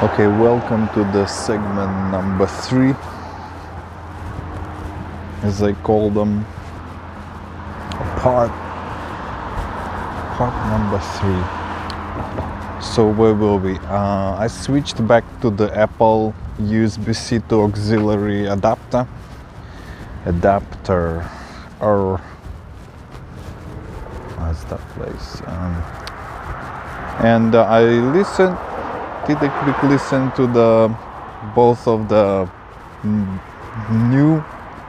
Okay, welcome to the segment number 3, as I call them, part number 3. So where were we? I switched back to the Apple USB-C to auxiliary adapter, or what's that place? And I did a quick listen to both of the new.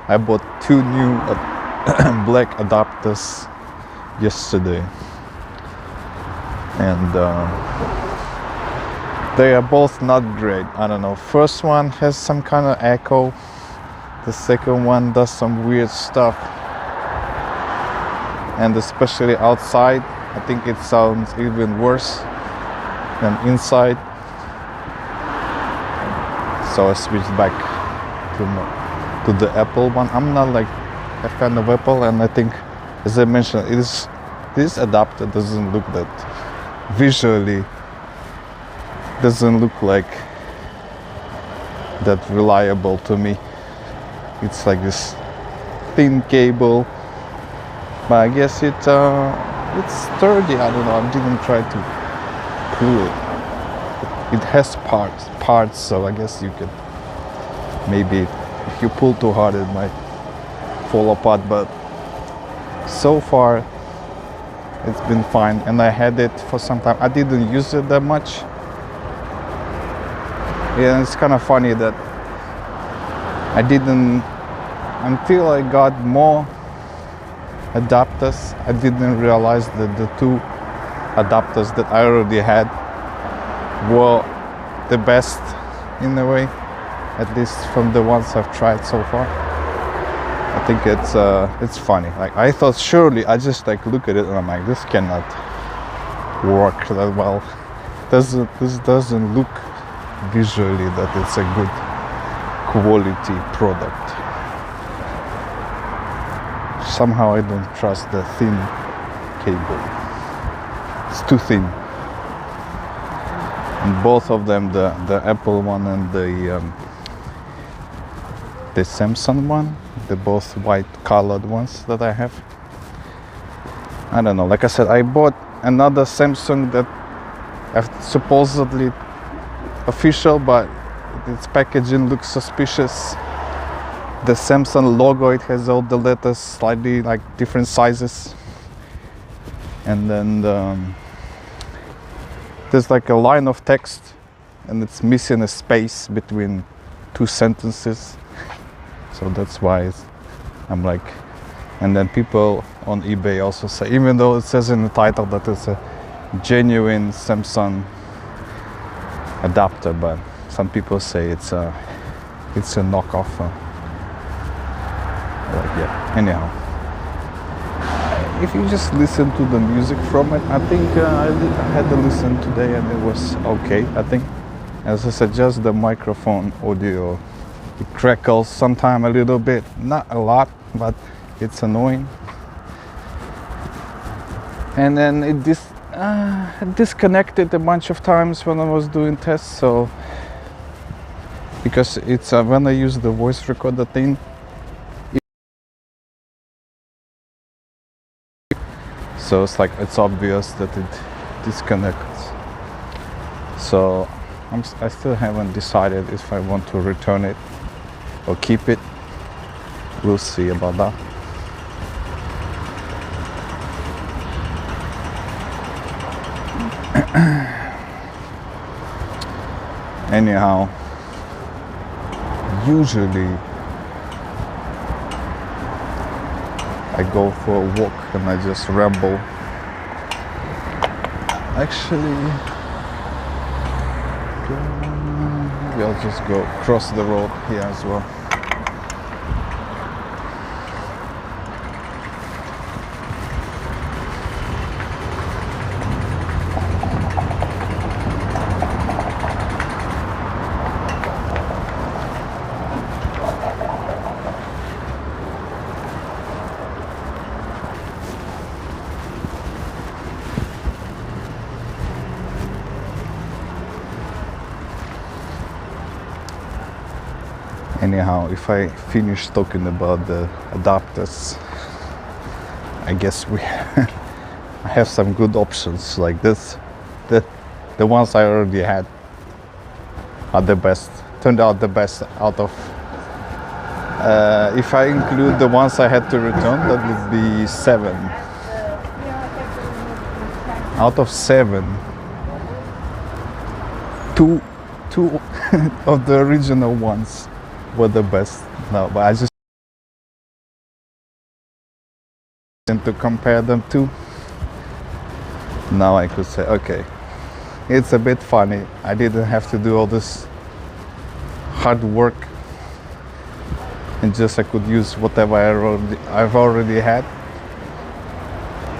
I bought 2 new black adapters yesterday, and they are both not great. I don't know. First one has some kind of echo. The second one does some weird stuff, and especially outside, I think it sounds even worse than inside. So I switched back to the Apple one. I'm not like a fan of Apple, and I think, as I mentioned, this adapter doesn't look that visually doesn't look like that reliable to me. It's like this thin cable, but I guess it's sturdy. I don't know. I didn't try to pull it. It has parts, so I guess you could maybe, if you pull too hard, it might fall apart. But so far, it's been fine, and I had it for some time. I didn't use it that much. Yeah, it's kind of funny that I didn't, until I got more adapters, I didn't realize that the 2 adapters that I already had were the best in a way, at least from the ones I've tried so far. I think it's funny. Like, I thought surely, I just like look at it and I'm like, this cannot work that well. This doesn't look visually that it's a good quality product. Somehow I don't trust the thin cable. It's too thin. And both of them, the Apple one and the Samsung one, they're both white colored ones that I have. I don't know. Like I said, I bought another Samsung that supposedly official, but its packaging looks suspicious. The Samsung logo, it has all the letters slightly like different sizes, and then there's like a line of text and it's missing a space between 2 sentences, so that's why I'm like. And then people on eBay also say, even though it says in the title that it's a genuine Samsung adapter, but some people say it's a knockoff. Yeah. Anyhow, if you just listen to the music from it, I think I had to listen today and it was okay. I think, as I said, just the microphone audio, it crackles sometimes a little bit, not a lot, but it's annoying. And then it disconnected a bunch of times when I was doing tests. So because it's when I use the voice recorder thing, so it's like it's obvious that it disconnects. So I still haven't decided if I want to return it or keep it. We'll see about that. Anyhow, usually I go for a walk and I just ramble. Actually, maybe I'll just go across the road here as well. Anyhow, if I finish talking about the adapters, I guess we I have some good options like this. The ones I already had are the best, turned out the best out of, if I include the ones I had to return, that would be 7. Out of 7, two of the original ones were the best. No, but I just want to compare them to. Now I could say, okay, it's a bit funny. I didn't have to do all this hard work, and just I could use whatever I've already had.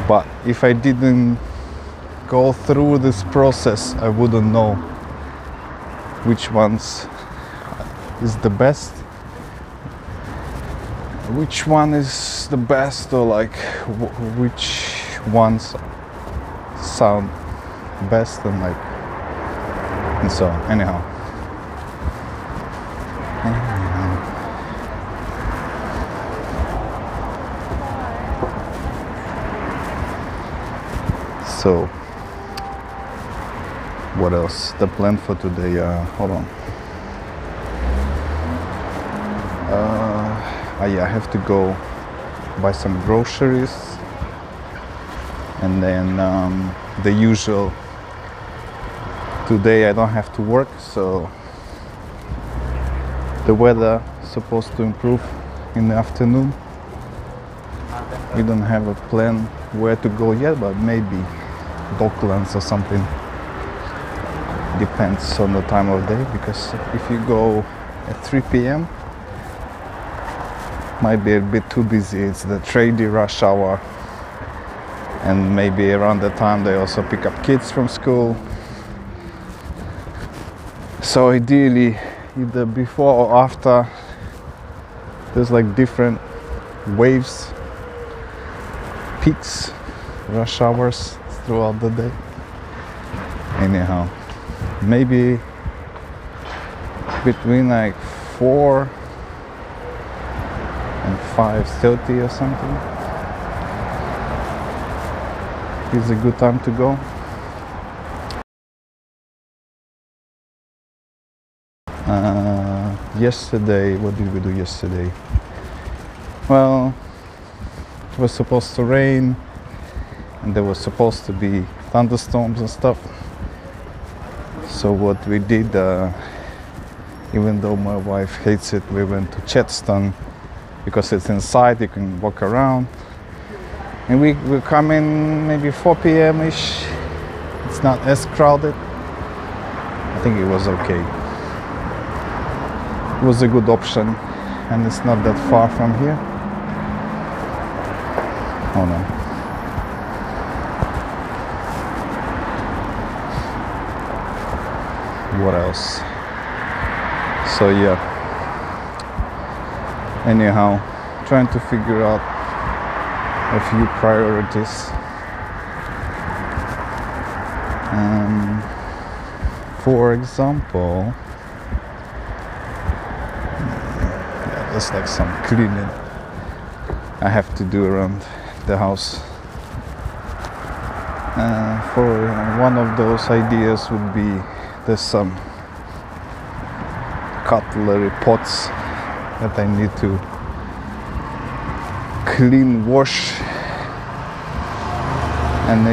But if I didn't go through this process, I wouldn't know which ones is the best, which one is the best, or like which ones sound best, and like, and so on. Anyhow. So what else? The plan for today, hold on. Yeah, I have to go buy some groceries, and then the usual. Today I don't have to work, so the weather is supposed to improve in the afternoon. We don't have a plan where to go yet, but maybe Docklands or something. Depends on the time of day, because if you go at 3 p.m. might be a bit too busy. It's the tradie rush hour, and maybe around the time they also pick up kids from school. So ideally, either before or after, there's like different waves, peaks, rush hours throughout the day. Anyhow, maybe between like 4 and 5:30 or something is a good time to go. Yesterday, what did we do yesterday? Well, it was supposed to rain, and there was supposed to be thunderstorms and stuff. So what we did, even though my wife hates it, we went to Chetstone, because it's inside, you can walk around. And we come in maybe 4 p.m.-ish. It's not as crowded. I think it was okay. It was a good option, and it's not that far from here. Oh no. What else? So yeah. Anyhow, trying to figure out a few priorities. For example, there's like some cleaning I have to do around the house. For one of those ideas would be, there's some cutlery pots that I need to clean, wash, and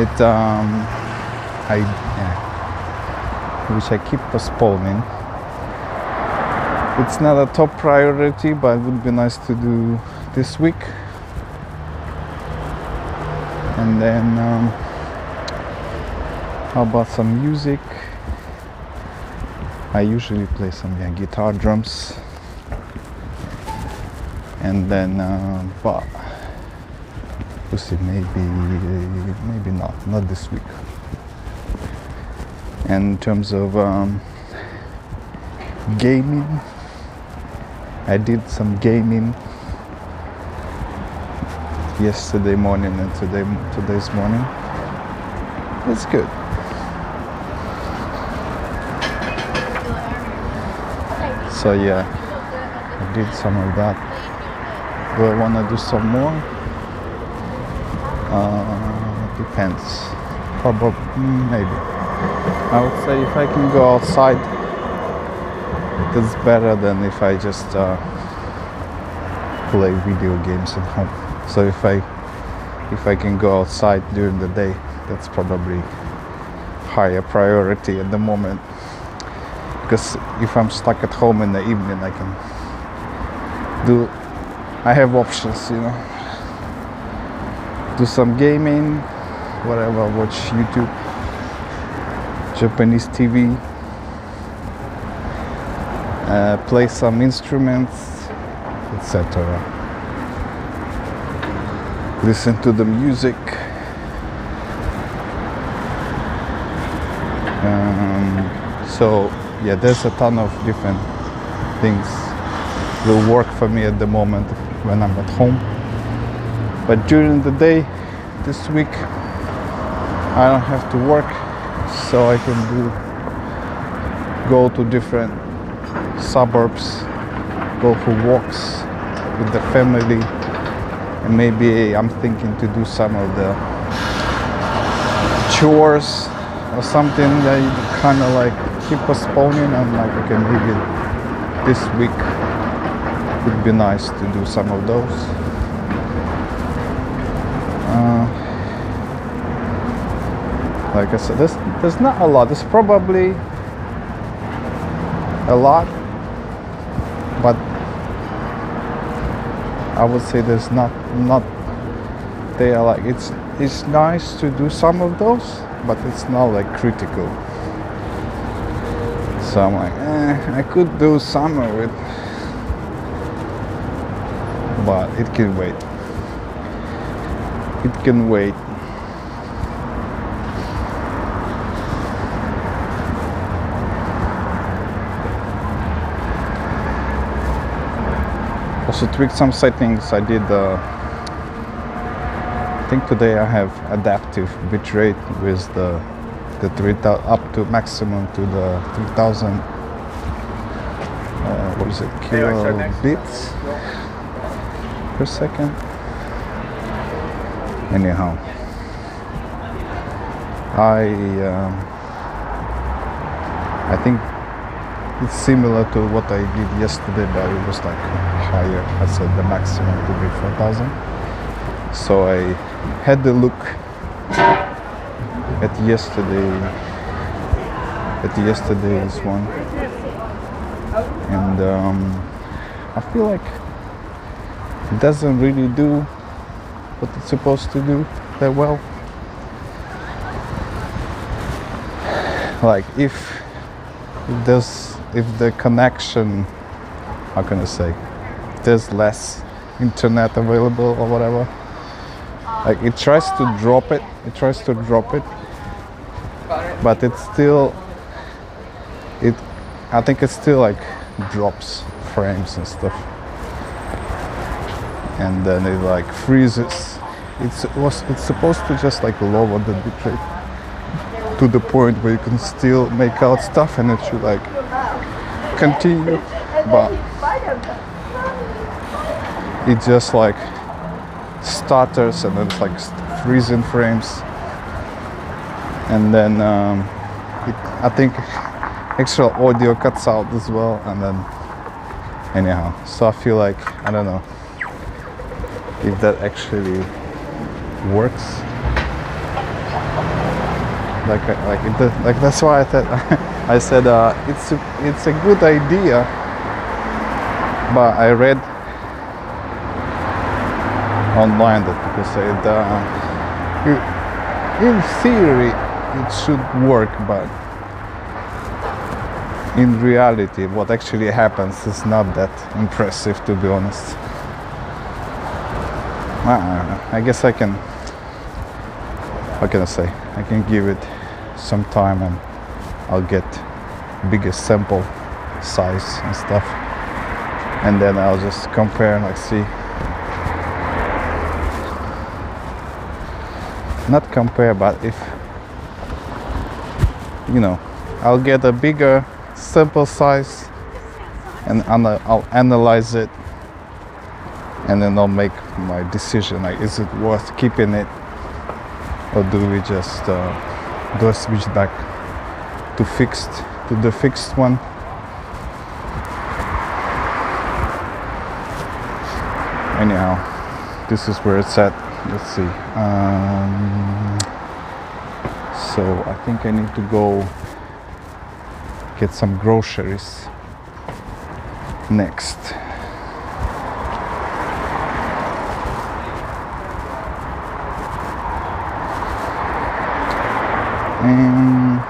which I keep postponing. It's not a top priority, but it would be nice to do this week. And then how about some music? I usually play some guitar, drums, and then but we'll see, maybe not this week. And in terms of gaming, I did some gaming yesterday morning and today's morning. It's good. So yeah, did some of that. Do I want to do some more? Depends. Probably, maybe. I would say if I can go outside, it's better than if I just play video games at home. So if I can go outside during the day, that's probably higher priority at the moment. Because if I'm stuck at home in the evening, I have options, you know. Do some gaming, whatever, watch YouTube, Japanese TV, play some instruments, etc. Listen to the music. So yeah, there's a ton of different things will work for me at the moment when I'm at home. But during the day, this week, I don't have to work, so I can go to different suburbs, go for walks with the family, and maybe I'm thinking to do some of the chores or something that you kind of like keep postponing. I'm like, okay, maybe this week would be nice to do some of those. Like I said, there's not a lot. There's probably a lot, but I would say there's not they are like, it's nice to do some of those, but it's not like critical. So I'm like, I could do some of it, but it can wait. It can wait. Also tweaked some settings. I did I think today I have adaptive bitrate with the 3000 up to maximum to the 3000 what is it, kilobits per second. Anyhow, I think it's similar to what I did yesterday, but it was like higher. I said the maximum to be 4000. So I had the look at yesterday's one, and I feel like it doesn't really do what it's supposed to do that well. Like if the connection, how can I say, there's less internet available or whatever, like it tries to drop it, but it's still, I think it still like drops frames and stuff, and then it like freezes. It's supposed to just like lower the bitrate to the point where you can still make out stuff, and it should like continue, but it just like stutters, and then it's like freezing frames, and then I think extra audio cuts out as well, and then anyhow, so I feel like, I don't know if that actually works. Like that's why I thought I said it's a good idea, but I read online that people say that in theory it should work, but in reality what actually happens is not that impressive, to be honest. I guess I can, how can I say, I can give it some time and I'll get bigger sample size and stuff, and then I'll just compare and like see, not compare, but if, you know, I'll get a bigger sample size and I'll analyze it, and then I'll make my decision, like is it worth keeping it, or do we just do a switch back to the fixed one. Anyhow, this is where it's at. Let's see. So I think I need to go get some groceries next. And